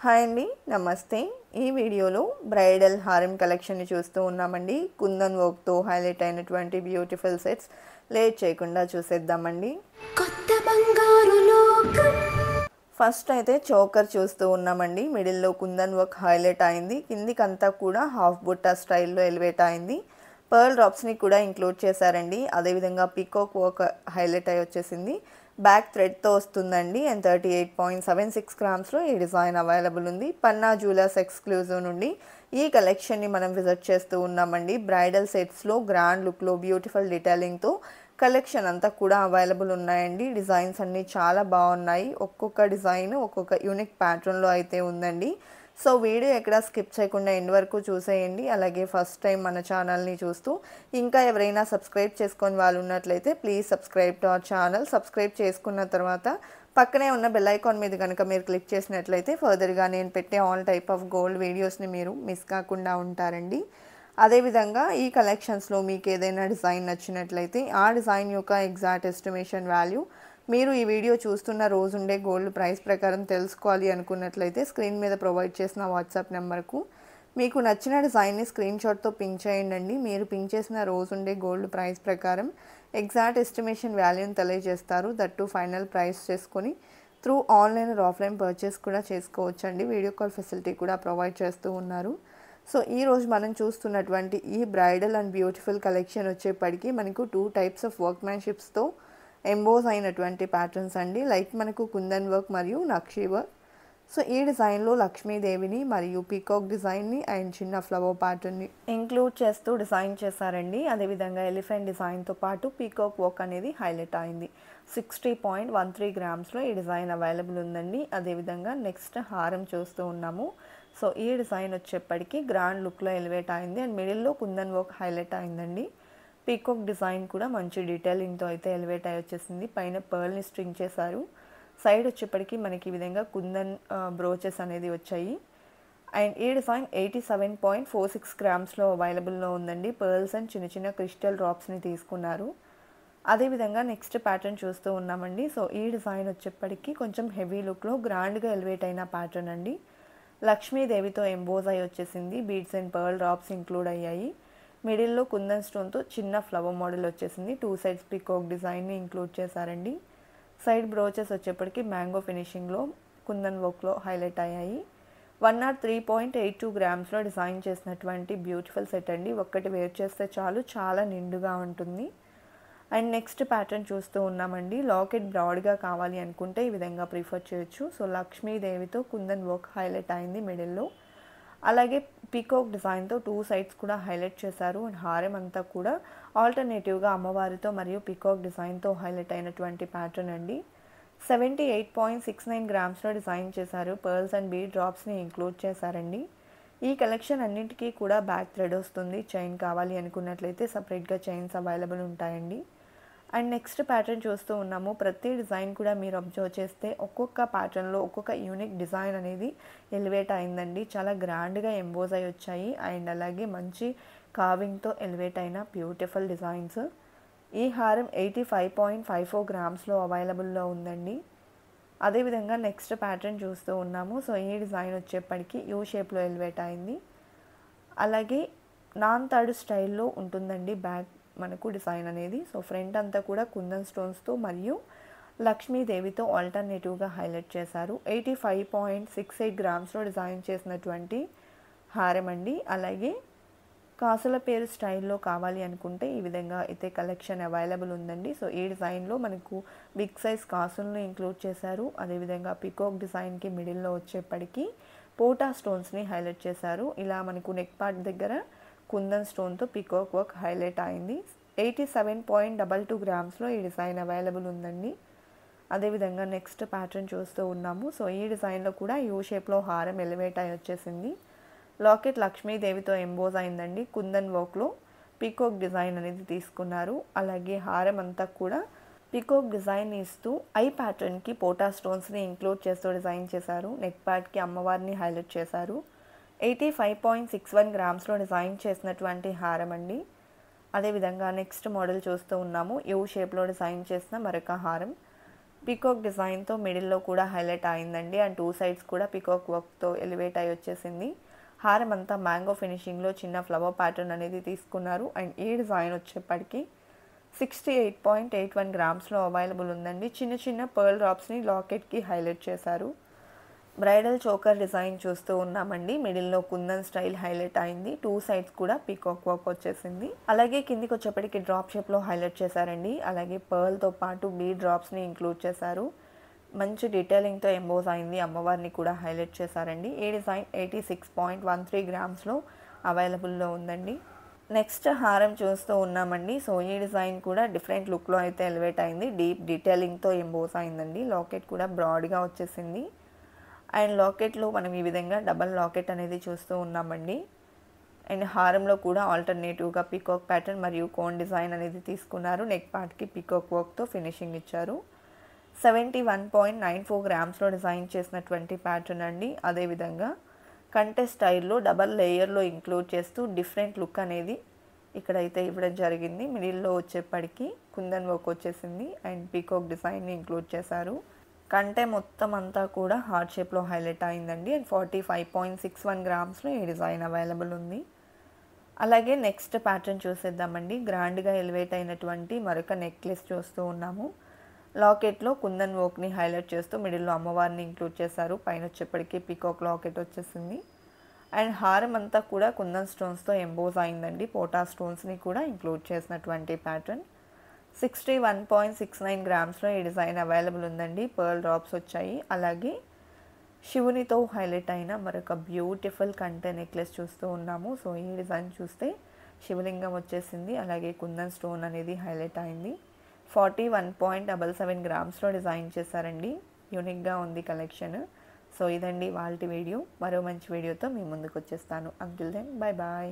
Hi అండి, నమస్తే. ఈ వీడియోలో బ్రైడల్ హారం కలెక్షన్ని చూస్తూ ఉన్నామండి. కుందన్ వర్క్తో హైలైట్ అయినటువంటి బ్యూటిఫుల్ సెట్స్ లేట్ చేయకుండా చూసేద్దామండి. కొత్త బంగారు లోకం. ఫస్ట్ అయితే చోకర్ చూస్తూ ఉన్నామండి. మిడిల్లో కుందన్ వర్క్ హైలైట్ అయింది. కిందికంతా కూడా హాఫ్ బుట్టా స్టైల్లో ఎలివేట్ అయింది. పర్ల్ డ్రాప్స్ని కూడా ఇంక్లూడ్ చేశారండి. అదేవిధంగా పీకాక్ వర్క్ హైలైట్ అయి వచ్చేసింది. బ్యాక్ థ్రెడ్తో వస్తుందండి. అండ్ 38.76 గ్రామ్స్లో ఈ డిజైన్ అవైలబుల్ ఉంది. పన్నా జ్యువెలర్స్ ఎక్స్క్లూజివ్ నుండి ఈ కలెక్షన్ని మనం విజిట్ చేస్తూ ఉన్నామండి. బ్రైడల్ సెట్స్లో గ్రాండ్ లుక్లో బ్యూటిఫుల్ డీటెయిలింగ్తో కలెక్షన్ అంతా కూడా అవైలబుల్ ఉన్నాయండి. డిజైన్స్ అన్నీ చాలా బాగున్నాయి. ఒక్కొక్క డిజైన్ ఒక్కొక్క యూనిక్ ప్యాటర్న్లో అయితే ఉందండి. సో వీడియో ఎక్కడ స్కిప్ చేయకుండా ఎండ్ వరకు చూసేయండి. అలాగే ఫస్ట్ టైం మన ఛానల్ని చూస్తూ ఇంకా ఎవరైనా సబ్స్క్రైబ్ చేసుకొని వాళ్ళు ఉన్నట్లయితే please subscribe to our channel. Subscribe చేసుకున్న తర్వాత పక్కనే ఉన్న బెల్ ఐకాన్ మీద కనుక మీరు క్లిక్ చేసినట్లయితే ఫర్దర్గా నేను పెట్టే ఆల్ టైప్ ఆఫ్ గోల్డ్ వీడియోస్ని మీరు మిస్ కాకుండా ఉంటారండి. అదేవిధంగా ఈ కలెక్షన్స్లో మీకు ఏదైనా డిజైన్ నచ్చినట్లయితే ఆ డిజైన్ యొక్క ఎగ్జాక్ట్ ఎస్టిమేషన్ వాల్యూ మీరు ఈ వీడియో చూస్తున్న రోజుండే గోల్డ్ ప్రైస్ ప్రకారం తెలుసుకోవాలి అనుకున్నట్లయితే స్క్రీన్ మీద ప్రొవైడ్ చేసిన వాట్సాప్ నెంబర్కు మీకు నచ్చిన డిజైన్ని స్క్రీన్ షాట్తో పింక్ చేయండి. మీరు పింక్ చేసిన రోజుండే గోల్డ్ ప్రైస్ ప్రకారం ఎగ్జాక్ట్ ఎస్టిమేషన్ వాల్యూని తెలియజేస్తారు. దట్టు ఫైనల్ ప్రైస్ చేసుకొని through online or offline purchase కూడా చేసుకోవచ్చండి. వీడియో కాల్ ఫెసిలిటీ కూడా ప్రొవైడ్ చేస్తూ ఉన్నారు. సో ఈరోజు మనం చూస్తున్నటువంటి ఈ బ్రైడల్ అండ్ బ్యూటిఫుల్ కలెక్షన్ వచ్చేప్పటికి మనకు 2 టైప్స్ ఆఫ్ వర్క్మ్యాన్షిప్స్తో ఎంబోస్ అయినటువంటి ప్యాటర్న్స్ అండి. లైక్ మనకు కుందన్ వర్క్ మరియు నక్షీ వర్క్. సో ఈ డిజైన్లో లక్ష్మీదేవిని మరియు పీకాక్ డిజైన్ని అండ్ చిన్న ఫ్లవర్ ప్యాటర్న్ని ఇంక్లూడ్ చేస్తూ డిజైన్ చేశారండి. అదేవిధంగా ఎలిఫెంట్ డిజైన్తో పాటు పీకాక్ వర్క్ అనేది హైలైట్ అయింది. 60.13 గ్రామ్స్లో ఈ డిజైన్ అవైలబుల్ ఉందండి. అదేవిధంగా నెక్స్ట్ హారం చూస్తూ ఉన్నాము. సో ఈ డిజైన్ వచ్చేప్పటికి గ్రాండ్ లుక్లో ఎలివేట్ అయింది అండ్ మిడిల్లో కుందన్ వర్క్ హైలైట్ అయిందండి. పీకాక్ డిజైన్ కూడా మంచి డీటెయిలింగ్తో అయితే ఎలివేట్ అయి వచ్చేసింది. పైన పర్ల్ని స్ట్రింగ్ చేశారు. సైడ్ వచ్చేప్పటికి మనకి ఈ విధంగా కుందన్ బ్రోచెస్ అనేది వచ్చాయి. అండ్ ఈ డిజైన్ 87.46 గ్రామ్స్లో అవైలబుల్లో ఉందండి. పర్ల్స్ అండ్ చిన్న చిన్న క్రిస్టల్ డ్రాప్స్ని తీసుకున్నారు. అదేవిధంగా నెక్స్ట్ ప్యాటర్న్ చూస్తూ ఉన్నామండి. సో ఈ డిజైన్ వచ్చేప్పటికి కొంచెం హెవీ లుక్లో గ్రాండ్గా ఎలివేట్ అయిన ప్యాటర్న్ అండి. లక్ష్మీదేవితో ఎంబోజ్ అయి వచ్చేసింది. Beads and pearl drops include అయ్యాయి. మిడిల్లో కుందన్ స్టోన్తో చిన్న ఫ్లవర్ మోడల్ వచ్చేసింది. 2 సైడ్స్ పీకాక్ డిజైన్ని ఇంక్లూడ్ చేశారండి. సైడ్ బ్రోచెస్ వచ్చేప్పటికి మ్యాంగో ఫినిషింగ్లో కుందన్ వర్క్లో హైలైట్ అయ్యాయి. 103.82 గ్రామ్స్లో డిజైన్ చేసినటువంటి బ్యూటిఫుల్ సెట్ అండి. ఒక్కటి వేర్ చేస్తే చాలు, చాలా నిండుగా ఉంటుంది. అండ్ నెక్స్ట్ ప్యాటర్న్ చూస్తూ ఉన్నామండి. లాకెట్ బ్రాడ్గా కావాలి అనుకుంటే ఈ విధంగా ప్రిఫర్ చేయొచ్చు. సో లక్ష్మీదేవితో కుందన్ వర్క్ హైలైట్ అయింది మిడిల్లో. అలాగే పీకాక్ డిజైన్తో 2 సైడ్స్ కూడా హైలైట్ చేశారు. అండ్ హారం అంతా కూడా ఆల్టర్నేటివ్గా అమ్మవారితో మరియు పీకాక్ డిజైన్తో హైలైట్ అయినటువంటి ప్యాటర్న్ అండి. 78.69 గ్రామ్స్లో డిజైన్ చేశారు. పర్ల్స్ అండ్ బీడ్ డ్రాప్స్ని ఇంక్లూడ్ చేశారండి. ఈ కలెక్షన్ అన్నింటికీ కూడా బ్యాక్ థ్రెడ్ వస్తుంది. చైన్ కావాలి అనుకున్నట్లయితే సపరేట్గా చైన్స్ అవైలబుల్ ఉంటాయండి. అండ్ నెక్స్ట్ ప్యాటర్న్ చూస్తూ ఉన్నాము. ప్రతి డిజైన్ కూడా మీరు అబ్జర్వ్ చేస్తే ఒక్కొక్క ప్యాటర్న్లో ఒక్కొక్క యూనిక్ డిజైన్ అనేది ఎలివేట్ అయిందండి. చాలా గ్రాండ్గా ఎంబోజ్ అయి వచ్చాయి. అండ్ అలాగే మంచి కార్వింగ్తో ఎలివేట్ అయిన బ్యూటిఫుల్ డిజైన్స్. ఈ హారం 85.54 గ్రామ్స్లో అవైలబుల్లో ఉందండి. అదేవిధంగా నెక్స్ట్ ప్యాటర్న్ చూస్తూ ఉన్నాము. సో ఈ డిజైన్ వచ్చేప్పటికి యూ షేప్లో ఎలివేట్ అయింది. అలాగే నాన్ తాడు స్టైల్లో ఉంటుందండి బ్యాక్ మనకు డిజైన్ అనేది. సో ఫ్రంట్ అంతా కూడా కుందన్ స్టోన్స్తో మరియు లక్ష్మీదేవితో ఆల్టర్నేటివ్గా హైలైట్ చేశారు. 85.68 గ్రామ్స్లో డిజైన్ చేసినటువంటి హారం అండి. అలాగే కాసుల పేరు స్టైల్లో కావాలి అనుకుంటే ఈ విధంగా అయితే కలెక్షన్ అవైలబుల్ ఉందండి. సో ఈ డిజైన్లో మనకు బిగ్ సైజ్ కాసులను ఇంక్లూడ్ చేశారు. అదేవిధంగా పీకాక్ డిజైన్కి మిడిల్లో వచ్చేప్పటికి పోటా స్టోన్స్ని హైలైట్ చేశారు. ఇలా మనకు నెక్ పార్ట్ దగ్గర కుందన్ స్టోన్తో పీకాక్ వర్క్ హైలైట్ అయింది. 87.22 గ్రామ్స్లో ఈ డిజైన్ అవైలబుల్ ఉందండి. అదేవిధంగా నెక్స్ట్ ప్యాటర్న్ చూస్తూ ఉన్నాము. సో ఈ డిజైన్లో కూడా యూ షేప్లో హారం ఎలివేట్ అయి వచ్చేసింది. లాకెట్ లక్ష్మీదేవితో ఎంబోజ్ అయిందండి. కుందన్ వర్క్లో పీకాక్ డిజైన్ అనేది తీసుకున్నారు. అలాగే హారం అంతా కూడా పీకాక్ డిజైన్ ఇస్తూ ఐ ప్యాటర్న్కి పోటా స్టోన్స్ని ఇంక్లూడ్ చేస్తూ డిజైన్ చేశారు. నెక్ పార్ట్కి అమ్మవారిని హైలైట్ చేశారు. 85.61 గ్రామ్స్లో డిజైన్ చేసినటువంటి హారం అండి. అదేవిధంగా నెక్స్ట్ మోడల్ చూస్తూ ఉన్నాము. యూ షేప్లో డిజైన్ చేసిన మరొక హారం. పీకాక్ డిజైన్తో మిడిల్లో కూడా హైలైట్ అయిందండి. అండ్ 2 సైడ్స్ కూడా పీకాక్ వర్క్తో ఎలివేట్ అయి వచ్చేసింది. హారం అంతా మ్యాంగో ఫినిషింగ్లో చిన్న ఫ్లవర్ ప్యాటర్న్ అనేది తీసుకున్నారు. అండ్ ఈ డిజైన్ వచ్చేప్పటికి 68.81 గ్రామ్స్లో అవైలబుల్ ఉందండి. చిన్న చిన్న పర్ల్ డ్రాప్స్ని లాకెట్కి హైలైట్ చేశారు. బ్రైడల్ చోకర్ డిజైన్ చూస్తూ ఉన్నామండి. మిడిల్లో కుందన్ స్టైల్ హైలైట్ అయింది. 2 సైడ్స్ కూడా పీకాక్ వర్క్ వచ్చేసింది. అలాగే కిందికి వచ్చేప్పటికి డ్రాప్ షేప్లో హైలైట్ చేశారండి. అలాగే పర్ల్తో పాటు బీడ్ డ్రాప్స్ని ఇంక్లూడ్ చేశారు. మంచి డీటెయిలింగ్తో ఎంబోస్ అయింది. అమ్మవారిని కూడా హైలైట్ చేశారండి. ఈ డిజైన్ 86.13 గ్రామ్స్లో అవైలబుల్లో ఉందండి. నెక్స్ట్ హారం చూస్తూ ఉన్నామండి. సో ఈ డిజైన్ కూడా డిఫరెంట్ లుక్లో అయితే ఎలివేట్ అయింది. డీప్ డీటెయిలింగ్తో ఎంబోస్ అయిందండి. లాకెట్ కూడా బ్రాడ్గా వచ్చేసింది. అండ్ లాకెట్లో మనం ఈ విధంగా డబల్ లాకెట్ అనేది చూస్తూ ఉన్నామండి. అండ్ హారంలో కూడా ఆల్టర్నేటివ్గా పీకాక్ ప్యాటర్న్ మరియు కోన్ డిజైన్ అనేది తీసుకున్నారు. నెక్ పార్ట్కి పీకాక్ వర్క్తో ఫినిషింగ్ ఇచ్చారు. 71.94 గ్రామ్స్లో డిజైన్ చేసినటువంటి ప్యాటర్న్ అండి. అదేవిధంగా కంటెస్ట్ స్టైల్లో డబల్ లేయర్లో ఇంక్లూడ్ చేస్తూ డిఫరెంట్ లుక్ అనేది ఇక్కడైతే ఇవ్వడం జరిగింది. మిడిల్లో వచ్చేప్పటికి కుందన్ వర్క్ వచ్చేసింది. అండ్ పీకాక్ డిజైన్ని ఇంక్లూడ్ చేశారు. కంటే మొత్తం అంతా కూడా హార్ట్ షేప్లో హైలైట్ అయిందండి. అండ్ 45.61 గ్రామ్స్లో ఈ డిజైన్ అవైలబుల్ ఉంది. అలాగే నెక్స్ట్ ప్యాటర్న్ చూసేద్దామండి. గ్రాండ్గా ఎలివేట్ అయినటువంటి మరొక నెక్లెస్ చూస్తూ ఉన్నాము. లాకెట్లో కుందన్ వర్క్ని హైలైట్ చేస్తూ మిడిల్లో అమ్మవారిని ఇంక్లూడ్ చేశారు. పైన వచ్చేప్పటికి పీకాక్ లాకెట్ వచ్చేసింది. అండ్ హారం అంతా కూడా కుందన్ స్టోన్స్తో ఎంబోస్ అయిందండి. పోటా స్టోన్స్ని కూడా ఇంక్లూడ్ చేసినటువంటి ప్యాటర్న్. 61.69 గ్రామ్స్లో ఈ డిజైన్ అవైలబుల్ ఉందండి. పర్ల్ డ్రాప్స్ వచ్చాయి. అలాగే శివునితో హైలైట్ అయిన మరొక బ్యూటిఫుల్ కంటే నెక్లెస్ చూస్తూ ఉన్నాము. సో ఈ డిజైన్ చూస్తే శివలింగం వచ్చేసింది. అలాగే కుందన్ స్టోన్ అనేది హైలైట్ అయింది. 41.77 గ్రామ్స్లో డిజైన్ చేశారండి. యూనిక్గా ఉంది కలెక్షన్. సో ఇదండి వాళ్ళ వీడియో. మరో మంచి వీడియోతో మీ ముందుకు వచ్చేస్తాను. Until then bye bye.